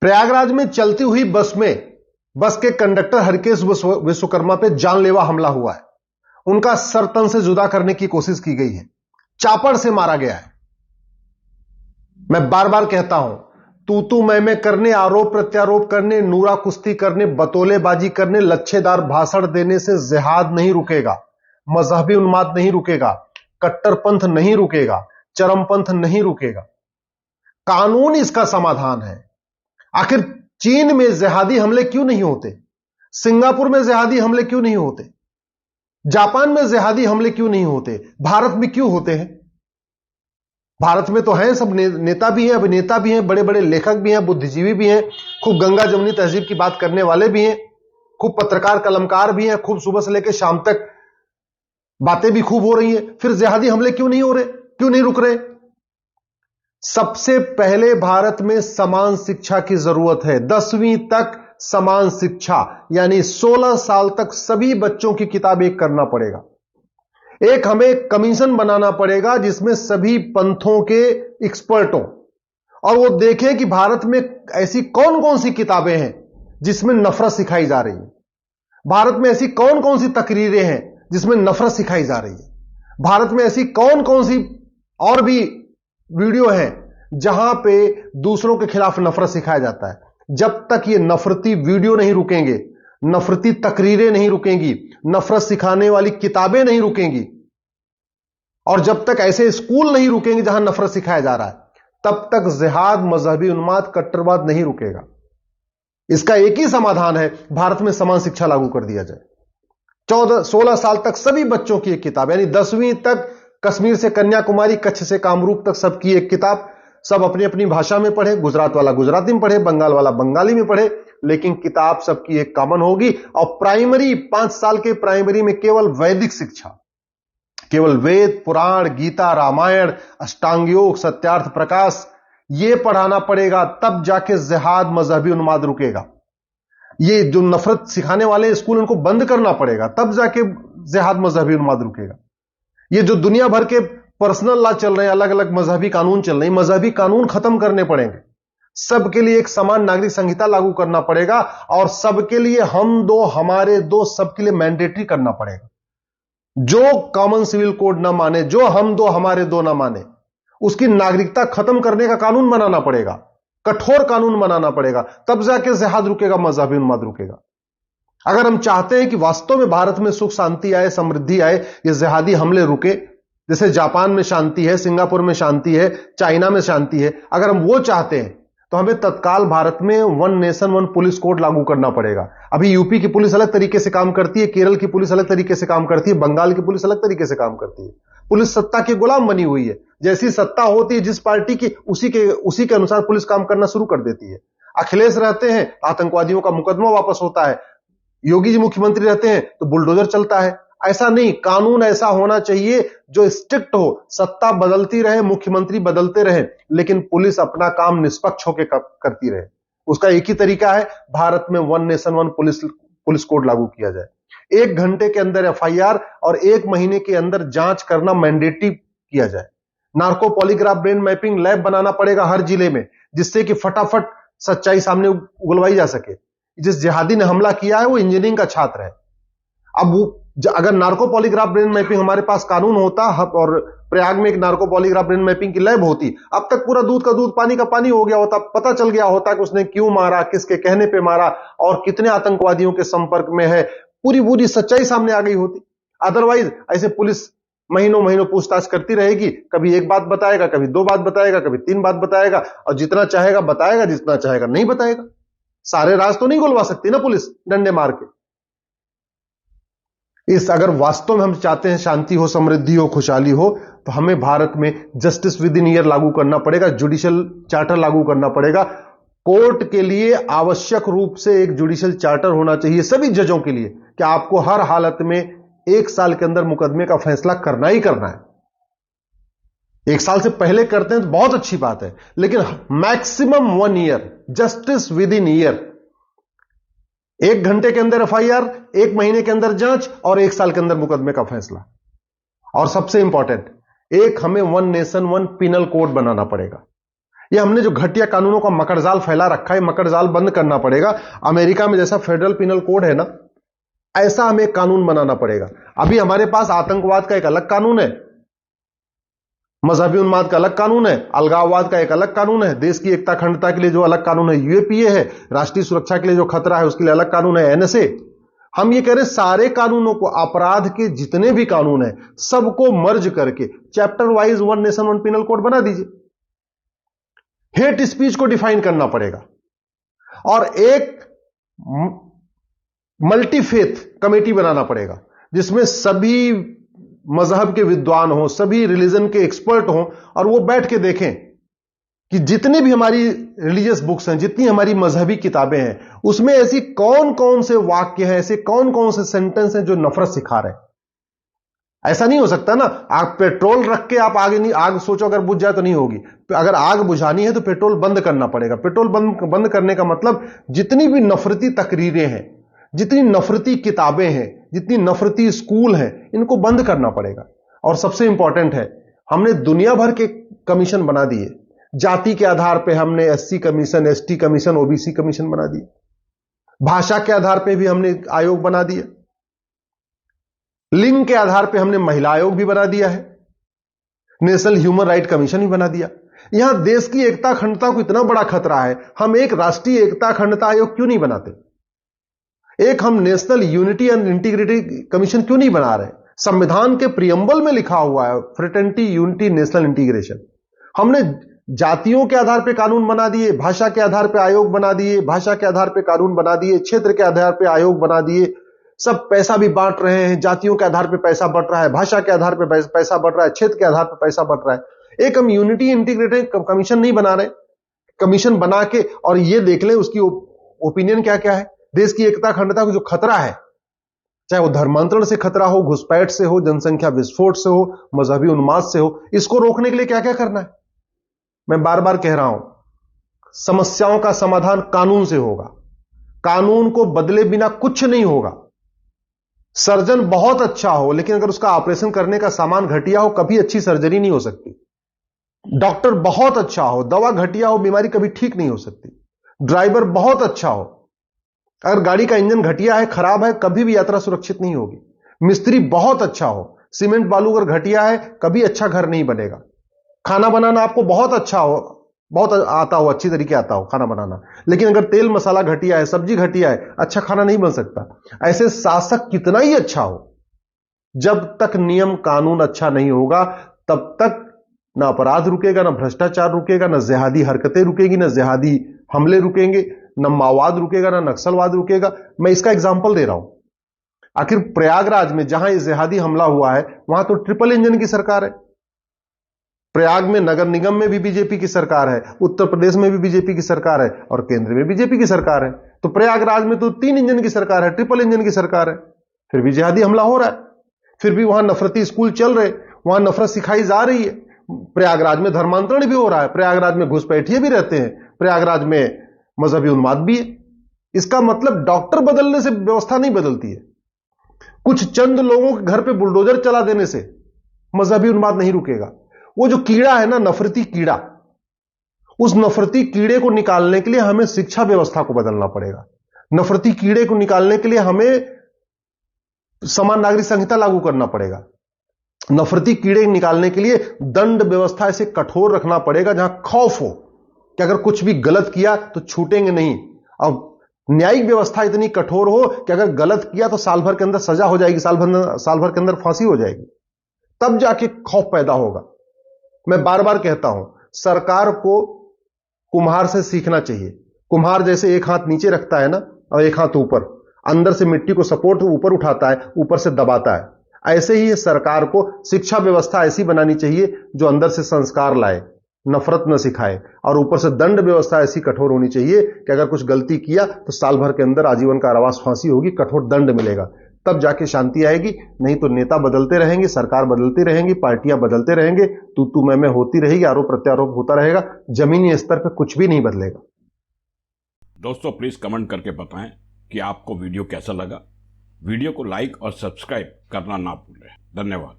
प्रयागराज में चलती हुई बस के कंडक्टर हरकेश विश्वकर्मा पे जानलेवा हमला हुआ है। उनका सर तन से जुदा करने की कोशिश की गई है, चापड़ से मारा गया है। मैं बार बार कहता हूं, तू मैं करने, आरोप प्रत्यारोप करने, नूरा कुश्ती करने, बतौलेबाजी करने, लच्छेदार भाषण देने से जिहाद नहीं रुकेगा, मजहबी उन्माद नहीं रुकेगा, कट्टरपंथ नहीं रुकेगा, चरमपंथ नहीं रुकेगा। कानून इसका समाधान है। आखिर चीन में जिहादी हमले क्यों नहीं होते? सिंगापुर में जिहादी हमले क्यों नहीं होते? जापान में जिहादी हमले क्यों नहीं होते? भारत में क्यों होते हैं? भारत में तो हैं सब नेता भी हैं, अभिनेता भी हैं, बड़े बड़े लेखक भी हैं, बुद्धिजीवी भी हैं, खूब गंगा जमुनी तहजीब की बात करने वाले भी हैं, खूब पत्रकार कलमकार भी हैं, खूब सुबह से लेकर शाम तक बातें भी खूब हो रही हैं। फिर जिहादी हमले क्यों नहीं हो रहे, क्यों नहीं रुक रहे? सबसे पहले भारत में समान शिक्षा की जरूरत है। 10वीं तक समान शिक्षा, यानी 16 साल तक सभी बच्चों की किताब एक करना पड़ेगा। एक हमें कमीशन बनाना पड़ेगा जिसमें सभी पंथों के एक्सपर्ट हों और वो देखें कि भारत में ऐसी कौन कौन सी किताबें हैं जिसमें नफरत सिखाई जा रही है, भारत में ऐसी कौन कौन सी तकरीरें हैं जिसमें नफरत सिखाई जा रही है, भारत में ऐसी कौन कौन सी और भी वीडियो है जहां पे दूसरों के खिलाफ नफरत सिखाया जाता है। जब तक ये नफरती वीडियो नहीं रुकेंगे, नफरती तकरीरें नहीं रुकेंगी, नफरत सिखाने वाली किताबें नहीं रुकेंगी और जब तक ऐसे स्कूल नहीं रुकेंगे जहां नफरत सिखाया जा रहा है, तब तक जिहाद, मजहबी उन्माद, कट्टरवाद नहीं रुकेगा। इसका एक ही समाधान है, भारत में समान शिक्षा लागू कर दिया जाए। 16 साल तक सभी बच्चों की एक किताब, यानी 10वीं तक कश्मीर से कन्याकुमारी, कच्छ से कामरूप तक सबकी एक किताब, सब अपनी अपनी भाषा में पढ़े, गुजरात वाला गुजराती में पढ़े, बंगाल वाला बंगाली में पढ़े, लेकिन किताब सबकी एक कॉमन होगी। और प्राइमरी 5 साल के प्राइमरी में केवल वैदिक शिक्षा, केवल वेद, पुराण, गीता, रामायण, अष्टांग योग, सत्यार्थ प्रकाश, यह पढ़ाना पड़ेगा। तब जाके जिहाद, मजहबी उन्माद रुकेगा। ये जो नफरत सिखाने वाले स्कूल उनको बंद करना पड़ेगा, तब जाके जिहाद, मजहबी उन्माद रुकेगा। ये जो दुनिया भर के पर्सनल लॉ चल रहे हैं, अलग अलग मजहबी कानून चल रहे हैं, मजहबी कानून खत्म करने पड़ेंगे। सबके लिए एक समान नागरिक संहिता लागू करना पड़ेगा और सबके लिए हम दो हमारे दो, सबके लिए मैंडेटरी करना पड़ेगा। जो कॉमन सिविल कोड ना माने, जो हम दो हमारे दो ना माने, उसकी नागरिकता खत्म करने का कानून बनाना पड़ेगा, कठोर कानून बनाना पड़ेगा। तब जाके जिहाद रुकेगा, मजहबी उन्माद रुकेगा। अगर हम चाहते हैं कि वास्तव में भारत में सुख शांति आए, समृद्धि आए, ये जिहादी हमले रुके, जैसे जापान में शांति है, सिंगापुर में शांति है, चाइना में शांति है, अगर हम वो चाहते हैं तो हमें तत्काल भारत में 1 नेशन 1 पुलिस कोड लागू करना पड़ेगा। अभी यूपी की पुलिस अलग तरीके से काम करती है, केरल की पुलिस अलग तरीके से काम करती है, बंगाल की पुलिस अलग तरीके से काम करती है। पुलिस सत्ता के गुलाम बनी हुई है। जैसी सत्ता होती है जिस पार्टी की, उसी के अनुसार पुलिस काम करना शुरू कर देती है। अखिलेश रहते हैं, आतंकवादियों का मुकदमा वापस होता है। योगी जी मुख्यमंत्री रहते हैं तो बुलडोजर चलता है। ऐसा नहीं, कानून ऐसा होना चाहिए जो स्ट्रिक्ट हो। सत्ता बदलती रहे, मुख्यमंत्री बदलते रहे, लेकिन पुलिस अपना काम निष्पक्ष होकर करती रहे। उसका एक ही तरीका है, भारत में 1 नेशन 1 पुलिस कोड लागू किया जाए। 1 घंटे के अंदर एफआईआर और 1 महीने के अंदर जांच करना मैंडेटरी किया जाए। Narco polygraph brain mapping lab बनाना पड़ेगा हर जिले में, जिससे कि फटाफट सच्चाई सामने उगलवाई जा सके। जिस जिहादी ने हमला किया है वो इंजीनियरिंग का छात्र है। अब वो अगर नार्को पॉलीग्राफ ब्रेन मैपिंग हमारे पास कानून होता और प्रयाग में एक नार्को पॉलीग्राफ ब्रेन मैपिंग की लैब होती, अब तक पूरा दूध का दूध पानी का पानी हो गया होता। पता चल गया होता कि उसने क्यों मारा, किसके कहने पे मारा और कितने आतंकवादियों के संपर्क में है, पूरी सच्चाई सामने आ गई होती। अदरवाइज ऐसे पुलिस महीनों महीनों पूछताछ करती रहेगी, कभी एक बात बताएगा, कभी 2 बात बताएगा, कभी 3 बात बताएगा और जितना चाहेगा बताएगा, जितना चाहेगा नहीं बताएगा। सारे राज तो नहीं खुलवा सकती ना पुलिस डंडे मार के। अगर वास्तव में हम चाहते हैं शांति हो, समृद्धि हो, खुशहाली हो, तो हमें भारत में जस्टिस विद इन ईयर लागू करना पड़ेगा, जुडिशियल चार्टर लागू करना पड़ेगा। कोर्ट के लिए आवश्यक रूप से एक जुडिशियल चार्टर होना चाहिए सभी जजों के लिए कि आपको हर हालत में 1 साल के अंदर मुकदमे का फैसला करना ही करना है। 1 साल से पहले करते हैं तो बहुत अच्छी बात है, लेकिन maximum 1 year, justice with in year. 1 घंटे के अंदर एफआईआर, 1 महीने के अंदर जांच और 1 साल के अंदर मुकदमे का फैसला। और सबसे इंपॉर्टेंट, हमें 1 नेशन 1 पिनल कोड बनाना पड़ेगा। ये हमने जो घटिया कानूनों का मकड़जाल फैला रखा है, मकड़जाल बंद करना पड़ेगा। अमेरिका में जैसा फेडरल पिनल कोड है ना, ऐसा हमें एक कानून बनाना पड़ेगा। अभी हमारे पास आतंकवाद का एक अलग कानून है, मजहबी उन्माद का अलग कानून है, अलगाववाद का एक अलग कानून है, देश की एकता अखंडता के लिए जो अलग कानून है यूएपीए है, राष्ट्रीय सुरक्षा के लिए जो खतरा है उसके लिए अलग कानून है एनएसए। हम ये कह रहे हैं सारे कानूनों को, अपराध के जितने भी कानून है सबको मर्ज करके chapter wise one nation one penal code बना दीजिए। हेट स्पीच को डिफाइन करना पड़ेगा और एक मल्टीफेथ कमेटी बनाना पड़ेगा जिसमें सभी मजहब के विद्वान हो, सभी रिलीजन के एक्सपर्ट हो, और वो बैठ के देखें कि जितनी भी हमारी रिलीजियस बुक्स हैं, जितनी हमारी मजहबी किताबें हैं, उसमें ऐसी कौन कौन से वाक्य हैं, ऐसे कौन कौन से सेंटेंस हैं जो नफरत सिखा रहे हैं। ऐसा नहीं हो सकता ना, आप पेट्रोल रख के आप आगे नहीं, आग सोचो अगर बुझ जाए तो नहीं होगी। अगर आग बुझानी है तो पेट्रोल बंद करना पड़ेगा। पेट्रोल बंद करने का मतलब जितनी भी नफरती तकरीरें हैं, जितनी नफरती किताबें हैं, जितनी नफरती स्कूल हैं, इनको बंद करना पड़ेगा। और सबसे इंपॉर्टेंट है, हमने दुनिया भर के कमीशन बना दिए। जाति के आधार पे हमने SC commission, ST commission, OBC commission बना दिए। भाषा के आधार पे भी हमने आयोग बना दिया। लिंग के आधार पे हमने महिला आयोग भी बना दिया है। नेशनल ह्यूमन राइट कमीशन भी बना दिया। यहां देश की एकता अखंडता को इतना बड़ा खतरा है, हम एक राष्ट्रीय एकता अखंडता आयोग क्यों नहीं बनाते? एक हम national unity and integrity commission क्यों नहीं बना रहे? संविधान के प्रियम्बल में लिखा हुआ है फ्रेटर्निटी, यूनिटी, नेशनल इंटीग्रेशन। हमने जातियों के आधार पे कानून बना दिए, भाषा के आधार पे आयोग बना दिए, भाषा के आधार पे कानून बना दिए, क्षेत्र के आधार पे आयोग बना दिए। सब पैसा भी बांट रहे हैं, जातियों के आधार पे पैसा बढ़ रहा है, भाषा के आधार पे पैसा बढ़ रहा है, क्षेत्र के आधार पे पैसा बढ़ रहा है। एक हम यूनिटी इंटीग्रेटेड कमीशन नहीं बना रहे। कमीशन बना के और ये देख लें उसकी ओपिनियन क्या क्या है। देश की एकता अखंडता को जो खतरा है, चाहे वो धर्मांतरण से खतरा हो, घुसपैठ से हो, जनसंख्या विस्फोट से हो, मजहबी उन्माद से हो, इसको रोकने के लिए क्या क्या करना है? मैं बार बार कह रहा हूं, समस्याओं का समाधान कानून से होगा। कानून को बदले बिना कुछ नहीं होगा। सर्जन बहुत अच्छा हो, लेकिन अगर उसका ऑपरेशन करने का सामान घटिया हो, कभी अच्छी सर्जरी नहीं हो सकती। डॉक्टर बहुत अच्छा हो, दवा घटिया हो, बीमारी कभी ठीक नहीं हो सकती। ड्राइवर बहुत अच्छा हो, अगर गाड़ी का इंजन घटिया है, खराब है, कभी भी यात्रा सुरक्षित नहीं होगी। मिस्त्री बहुत अच्छा हो, सीमेंट बालू अगर घटिया है, कभी अच्छा घर नहीं बनेगा। खाना बनाना आपको बहुत अच्छा हो, बहुत आता हो, अच्छी तरीके आता हो खाना बनाना, लेकिन अगर तेल मसाला घटिया है, सब्जी घटिया है, अच्छा खाना नहीं बन सकता। ऐसे शासक कितना ही अच्छा हो, जब तक नियम कानून अच्छा नहीं होगा तब तक ना अपराध रुकेगा, ना भ्रष्टाचार रुकेगा, ना जिहादी हरकतें रुकेगी, ना जिहादी हमले रुकेंगे, ना माओवाद रुकेगा, ना नक्सलवाद रुकेगा। मैं इसका एग्जाम्पल दे रहा हूं। आखिर प्रयागराज में जहां जिहादी हमला हुआ है, वहां तो ट्रिपल इंजन की सरकार है। प्रयाग में नगर निगम में भी बीजेपी की सरकार है, उत्तर प्रदेश में भी बीजेपी की सरकार है और केंद्र में बीजेपी की सरकार है। तो प्रयागराज में तो 3 इंजन की सरकार है, ट्रिपल इंजन की सरकार है, फिर भी जिहादी हमला हो रहा है, फिर भी वहां नफरती स्कूल चल रहे, वहां नफरत सिखाई जा रही है। प्रयागराज में धर्मांतरण भी हो रहा है, प्रयागराज में घुसपैठिए भी रहते हैं, प्रयागराज में मजहबी उन्माद भी है। इसका मतलब डॉक्टर बदलने से व्यवस्था नहीं बदलती है। कुछ चंद लोगों के घर पे बुलडोजर चला देने से मजहबी उन्माद नहीं रुकेगा। वो जो कीड़ा है ना, नफरती कीड़ा, उस नफरती कीड़े को निकालने के लिए हमें शिक्षा व्यवस्था को बदलना पड़ेगा। नफरती कीड़े को निकालने के लिए हमें समान नागरिक संहिता लागू करना पड़ेगा। नफरती कीड़े निकालने के लिए दंड व्यवस्था ऐसे कठोर रखना पड़ेगा जहां खौफ हो कि अगर कुछ भी गलत किया तो छूटेंगे नहीं। अब न्यायिक व्यवस्था इतनी कठोर हो कि अगर गलत किया तो साल भर के अंदर सजा हो जाएगी, साल भर के अंदर फांसी हो जाएगी, तब जाके खौफ पैदा होगा। मैं बार बार कहता हूं, सरकार को कुम्हार से सीखना चाहिए। कुम्हार जैसे एक हाथ नीचे रखता है ना और एक हाथ ऊपर, अंदर से मिट्टी को सपोर्ट ऊपर उठाता है, ऊपर से दबाता है, ऐसे ही सरकार को शिक्षा व्यवस्था ऐसी बनानी चाहिए जो अंदर से संस्कार लाए, नफरत न सिखाए, और ऊपर से दंड व्यवस्था ऐसी कठोर होनी चाहिए कि अगर कुछ गलती किया तो साल भर के अंदर आजीवन कारावास, फांसी होगी, कठोर दंड मिलेगा, तब जाके शांति आएगी। नहीं तो नेता बदलते रहेंगे, सरकार बदलती रहेंगी, पार्टियां बदलते रहेंगे, तू मैं होती रहेगी, आरोप प्रत्यारोप होता रहेगा, जमीनी स्तर पर कुछ भी नहीं बदलेगा। दोस्तों प्लीज कमेंट करके बताएं कि आपको वीडियो कैसा लगा। वीडियो को लाइक और सब्सक्राइब करना ना भूलें। धन्यवाद।